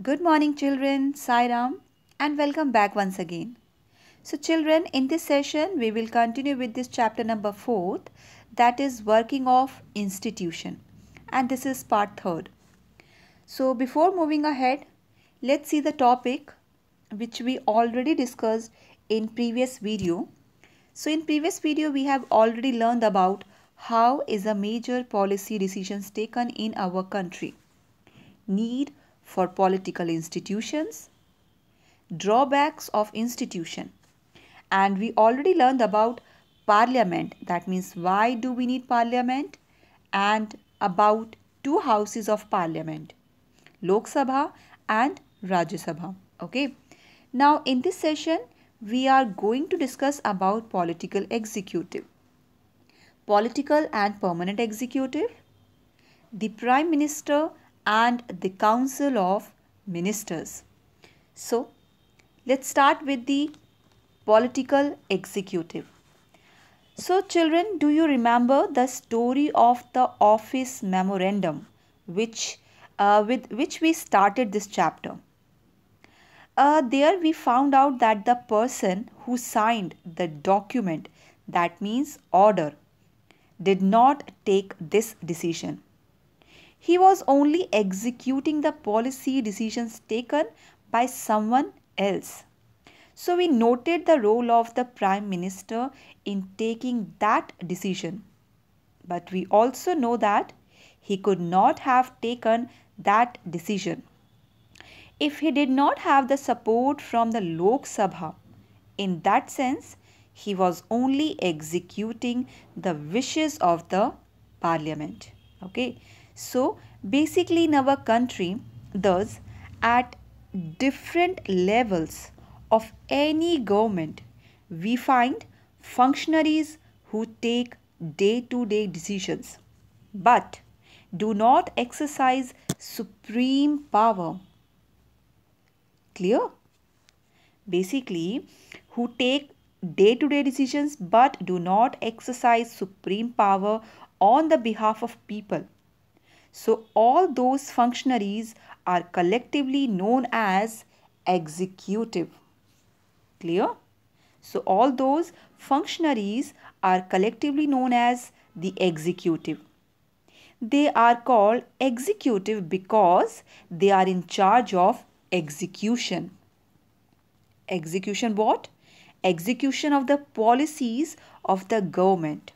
Good morning, children. Sai Ram, and welcome back once again. So, children, in this session, we will continue with this chapter number 4, that is working of institution, and this is part 3rd. So, before moving ahead, let's see the topic which we already discussed in previous video. So, in previous video, we have already learned about how is a major policy decisions taken in our country, need for political institutions, drawbacks of institution, and we already learned about parliament, that means why do we need parliament, and about two houses of parliament, Lok Sabha and Rajya Sabha. Okay, now in this session we are going to discuss about political executive, political and permanent executive, the prime minister and the council of ministers. So let's start with the political executive. So children, do you remember the story of the office memorandum with which we started this chapter? There we found out that the person who signed the document, that means order, did not take this decision. He was only executing the policy decisions taken by someone else. So we noted the role of the Prime Minister in taking that decision. But we also know that he could not have taken that decision if he did not have the support from the Lok Sabha. In that sense, he was only executing the wishes of the parliament. Okay. So basically in our country, thus at different levels of any government, we find functionaries who take day-to-day decisions but do not exercise supreme power. Clear? Basically, who take day-to-day decisions but do not exercise supreme power on the behalf of people. So all those functionaries are collectively known as executive. Clear? So all those functionaries are collectively known as the executive. They are called executive because they are in charge of execution. Execution what? Execution of the policies of the government.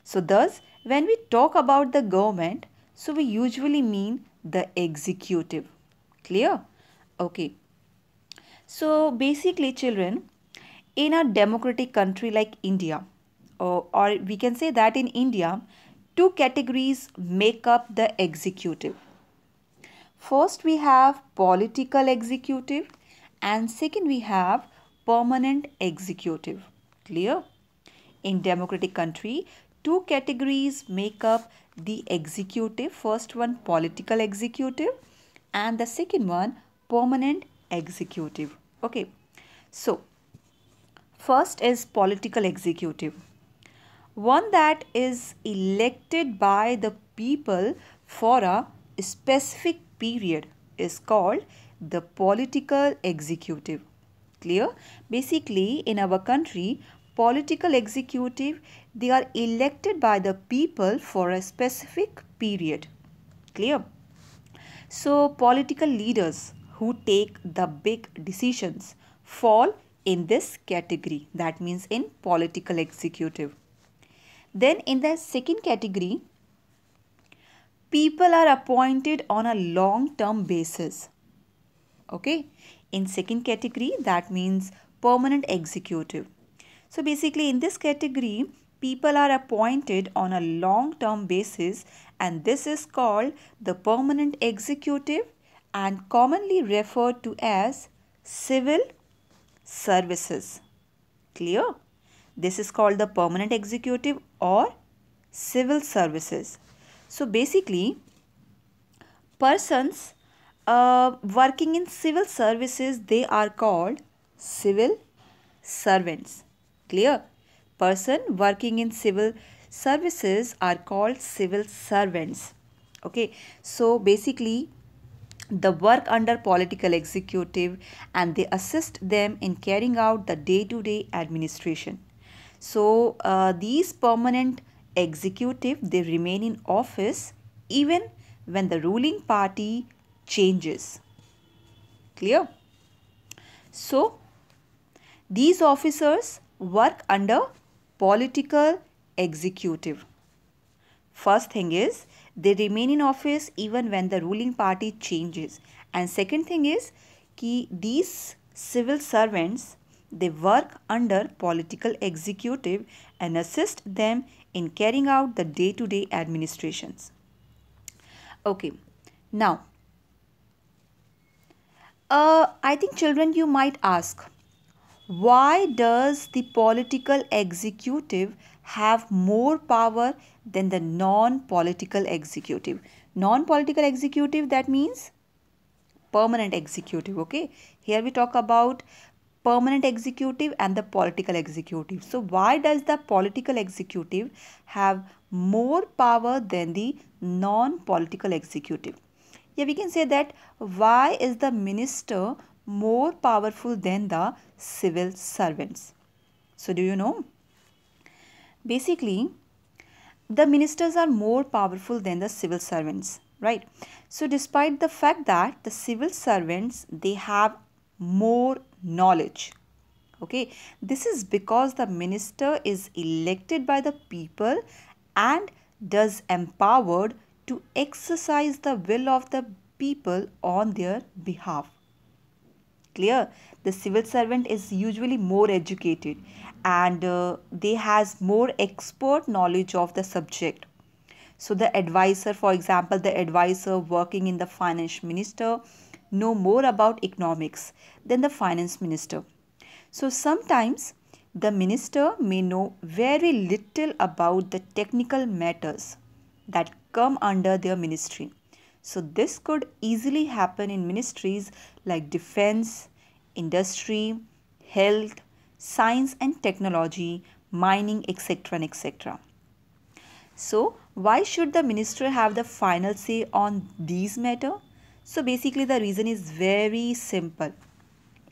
So thus, when we talk about the government, so we usually mean the executive. Clear? Okay. So basically children, in a democratic country like India, or we can say that in India, two categories make up the executive. First we have political executive and second we have permanent executive. Clear? In democratic country, two categories make up the executive. First one political executive and the second one permanent executive. Okay. So first is political executive. One that is elected by the people for a specific period is called the political executive. Clear? Basically, in our country, political executive, they are elected by the people for a specific period. Clear? So, political leaders who take the big decisions fall in this category. That means in political executive. Then in the second category, people are appointed on a long-term basis. Okay. In second category, that means permanent executive. So basically in this category, people are appointed on a long-term basis and this is called the permanent executive and commonly referred to as civil services. Clear? This is called the permanent executive or civil services. So basically, persons working in civil services, they are called civil servants. Clear? Person working in civil services are called civil servants. Okay. So basically, the work under political executive, and they assist them in carrying out the day-to-day administration. So these permanent executive, they remain in office even when the ruling party changes. Clear? So these officers work under political executive. First thing is they remain in office even when the ruling party changes. And second thing is कि these civil servants, they work under political executive and assist them in carrying out the day-to-day administrations. Okay, now I think children, you might ask, why does the political executive have more power than the non-political executive? Non-political executive, that means permanent executive. Okay, here we talk about permanent executive and the political executive. So why does the political executive have more power than the non-political executive? Yeah, we can say that why is the minister more powerful than the civil servants? So do you know? Basically, the ministers are more powerful than the civil servants, right? So despite the fact that the civil servants, they have more knowledge, okay, this is because the minister is elected by the people and thus empowered to exercise the will of the people on their behalf. Clear? The civil servant is usually more educated and they has more expert knowledge of the subject. So the advisor, for example, the advisor working in the finance minister know more about economics than the finance minister. So sometimes the minister may know very little about the technical matters that come under their ministry. So this could easily happen in ministries like defense, industry, health, science and technology, mining, etc. etc. So why should the minister have the final say on these matters? So basically the reason is very simple.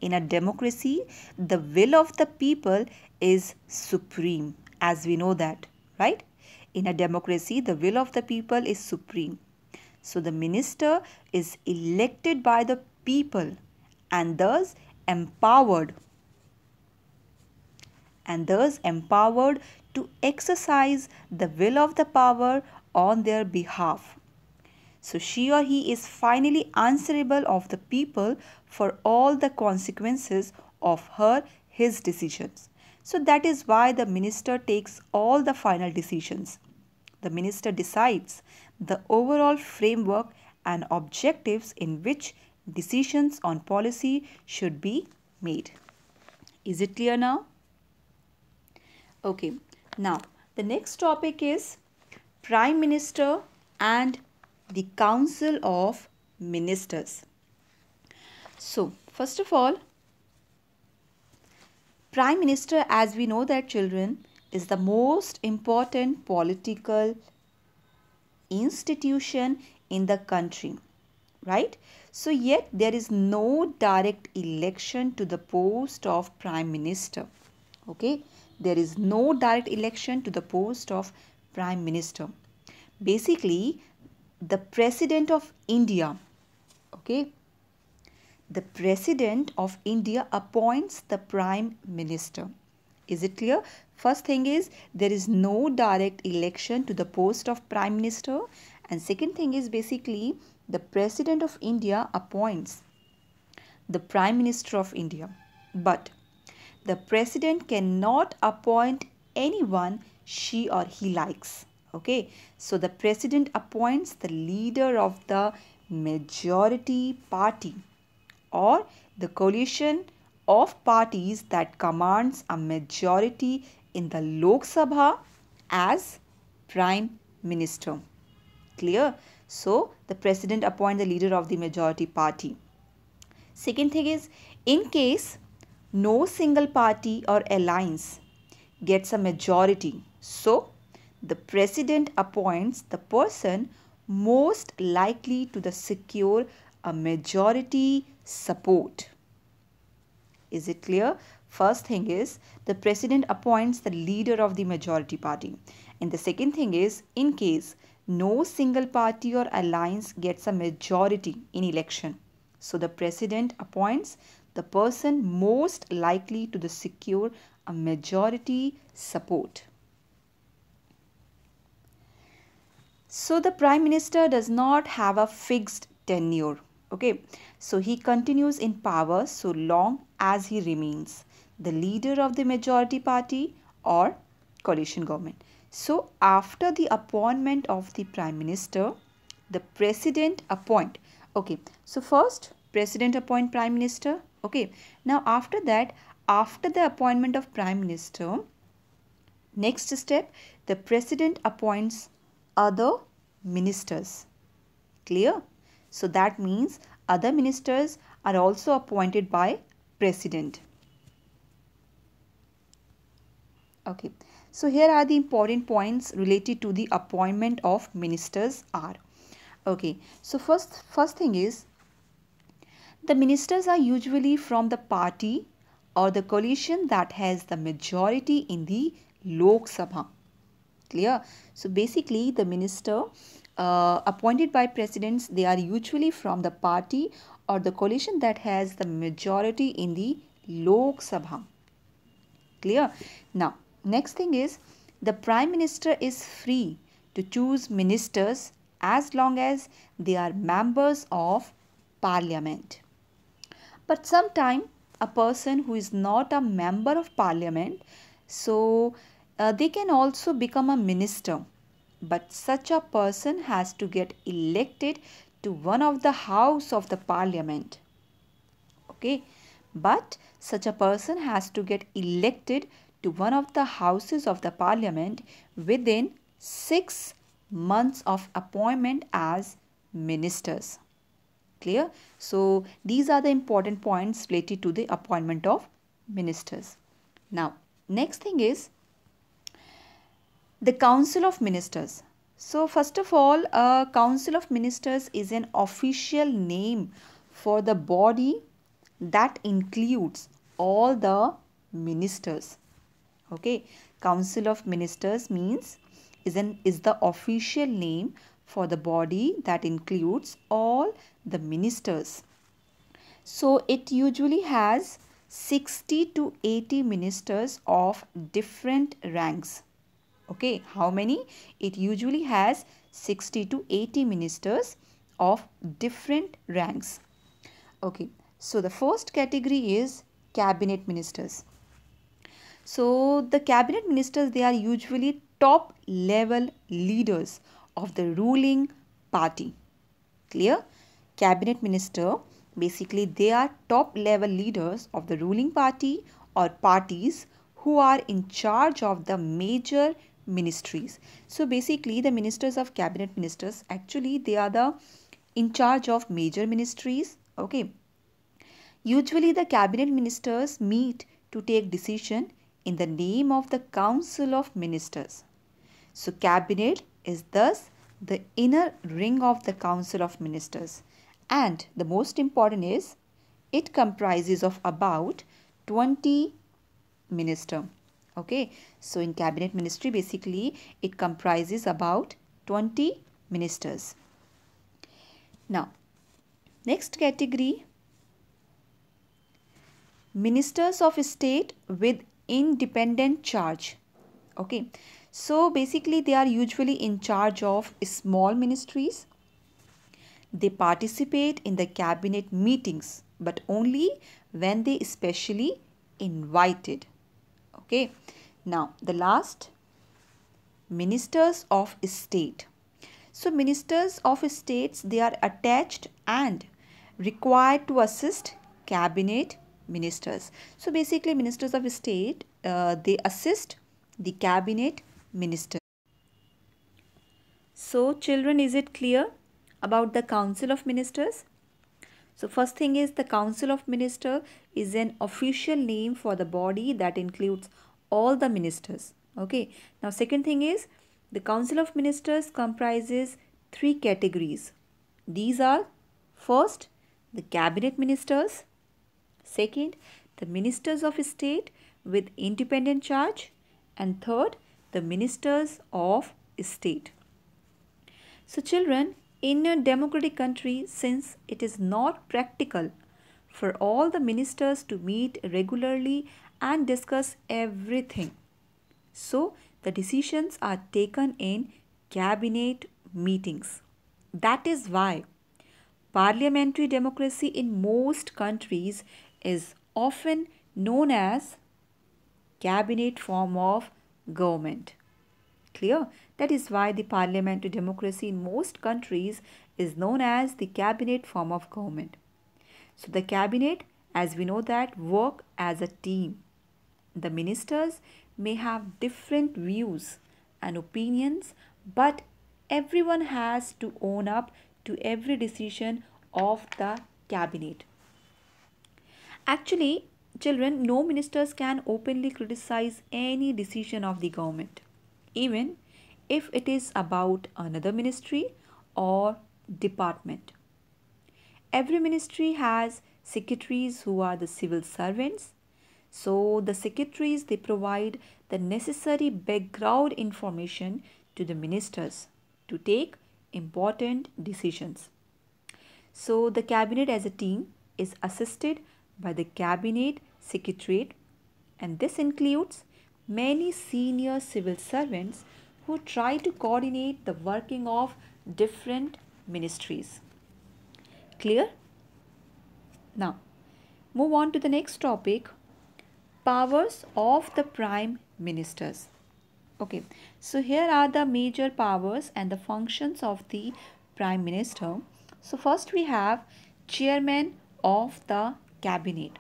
In a democracy, the will of the people is supreme, as we know that, right? In a democracy, the will of the people is supreme. So the minister is elected by the people and thus empowered to exercise the will of the power on their behalf. So she or he is finally answerable of the people for all the consequences of his decisions. So that is why the minister takes all the final decisions. The minister decides the overall framework and objectives in which decisions on policy should be made. Is it clear now? Okay, now the next topic is Prime Minister and the Council of Ministers. So, first of all, Prime Minister, as we know that children, is the most important political institution in the country, right? So yet there is no direct election to the post of Prime Minister. Okay, there is no direct election to the post of Prime Minister. Basically, the President of India, okay, the President of India appoints the Prime Minister. Is it clear? First thing is there is no direct election to the post of Prime Minister, and second thing is basically the President of India appoints the Prime Minister of India. But the President cannot appoint anyone she or he likes. Okay, so the President appoints the leader of the majority party or the coalition of parties that commands a majority in the Lok Sabha as Prime Minister. Clear? So the President appoints the leader of the majority party. Second thing is, in case no single party or alliance gets a majority, so the President appoints the person most likely to secure a majority support. Is it clear? First thing is the president appoints the leader of the majority party. And the second thing is, in case no single party or alliance gets a majority in election, so the president appoints the person most likely to secure a majority support. So the prime minister does not have a fixed tenure. Okay, so he continues in power so long as he remains the leader of the majority party or coalition government. So after the appointment of the prime minister, the president appoint. Okay, so first president appoint prime minister. Okay, now after that, after the appointment of prime minister, next step, the president appoints other ministers. Clear? So that means other ministers are also appointed by president. Okay, so here are the important points related to the appointment of ministers are. Okay, so first thing is, the ministers are usually from the party or the coalition that has the majority in the Lok Sabha. Clear? So basically the minister appointed by presidents, they are usually from the party or the coalition that has the majority in the Lok Sabha. Clear? Now next thing is, the prime minister is free to choose ministers as long as they are members of parliament. But sometimes a person who is not a member of parliament, so they can also become a minister, but such a person has to get elected to one of the house of the parliament. Okay, but such a person has to get elected to one of the houses of the parliament within 6 months of appointment as ministers. Clear? So these are the important points related to the appointment of ministers. Now next thing is the Council of Ministers. So first of all, a Council of Ministers is an official name for the body that includes all the ministers. Okay, Council of Ministers means is the official name for the body that includes all the ministers. So it usually has 60 to 80 ministers of different ranks. Okay, how many? It usually has 60 to 80 ministers of different ranks. Okay, so the first category is cabinet ministers. So the cabinet ministers, they are usually top level leaders of the ruling party. Clear? Cabinet minister, basically they are top level leaders of the ruling party or parties who are in charge of the major ministries. So basically the ministers of cabinet ministers, actually they are the in charge of major ministries. Okay, usually the cabinet ministers meet to take decision in the name of the Council of Ministers. So cabinet is thus the inner ring of the Council of Ministers, and the most important is it comprises of about 20 ministers. Okay, so in cabinet ministry, basically it comprises about 20 ministers. Now next category, ministers of state with independent charge. Okay, so basically they are usually in charge of small ministries. They participate in the cabinet meetings but only when they specially invited. Okay, now the last, ministers of state. So ministers of states, they are attached and required to assist cabinet ministers. So basically ministers of state, they assist the cabinet minister. So children, is it clear about the Council of Ministers? So first thing is, the Council of Ministers is an official name for the body that includes all the ministers. Okay, now second thing is, the Council of Ministers comprises 3 categories. These are, first, the cabinet ministers. Second, the ministers of state with independent charge. And third, the ministers of state. So children, in a democratic country, since it is not practical for all the ministers to meet regularly and discuss everything, so the decisions are taken in cabinet meetings. That is why parliamentary democracy in most countries is often known as cabinet form of government. Clear? That is why the parliamentary democracy in most countries is known as the cabinet form of government. So the cabinet, as we know that, work as a team. The ministers may have different views and opinions, but everyone has to own up to every decision of the cabinet. Actually, children, no ministers can openly criticize any decision of the government, even if it is about another ministry or department. Every ministry has secretaries who are the civil servants. So the secretaries, they provide the necessary background information to the ministers to take important decisions. So the cabinet as a team is assisted by the cabinet secretariat, and this includes many senior civil servants who try to coordinate the working of different ministries. Clear? Now, move on to the next topic, powers of the prime ministers. Okay, so here are the major powers and the functions of the prime minister. So first we have chairman of the cabinet.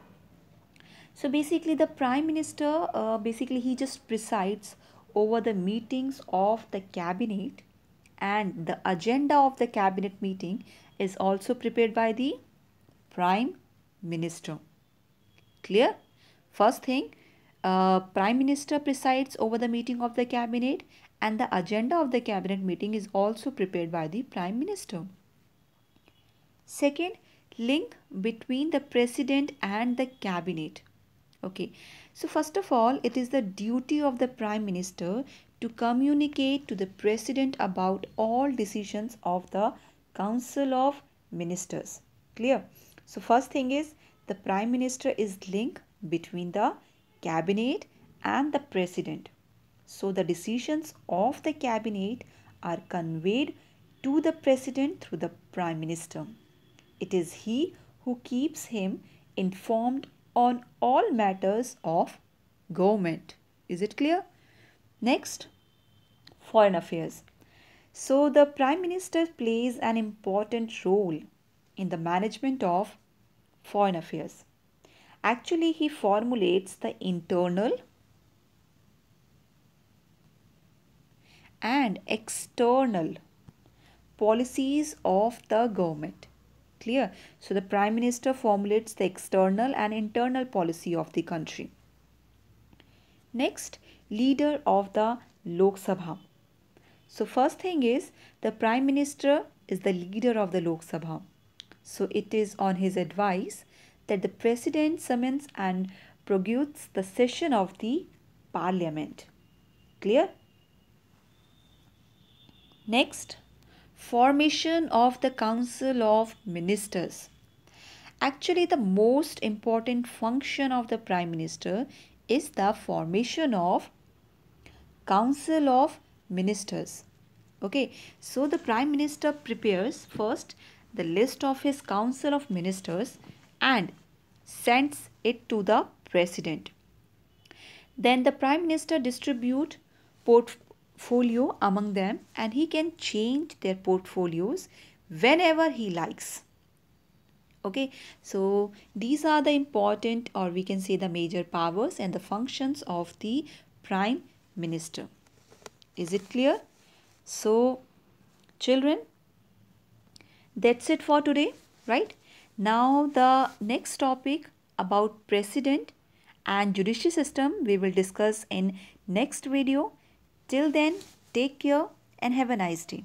So basically the prime minister, basically he just presides over the meetings of the cabinet, and the agenda of the cabinet meeting is also prepared by the prime minister. Clear? First thing, prime minister presides over the meeting of the cabinet, and the agenda of the cabinet meeting is also prepared by the prime minister. Second, link between the president and the cabinet. Okay, so first of all, it is the duty of the prime minister to communicate to the president about all decisions of the council of ministers. Clear? So first thing is, the prime minister is link between the cabinet and the president. So the decisions of the cabinet are conveyed to the president through the prime minister. It is he who keeps him informed on all matters of government. Is it clear? Next, foreign affairs. So the prime minister plays an important role in the management of foreign affairs. Actually, he formulates the internal and external policies of the government. Clear? So the prime minister formulates the external and internal policy of the country. Next, leader of the Lok Sabha. So first thing is, the prime minister is the leader of the Lok Sabha. So it is on his advice that the president summons and prorogues the session of the parliament. Clear? Next, formation of the council of ministers. Actually, the most important function of the prime minister is the formation of council of ministers. Okay, so the prime minister prepares first the list of his council of ministers and sends it to the president. Then the prime minister distributes portfolio among them, and he can change their portfolios whenever he likes. Okay, so these are the important, or we can say the major powers and the functions of the prime minister. Is it clear? So children, that's it for today, right? Now the next topic about president and judiciary system we will discuss in next video. Till then, take care and have a nice day.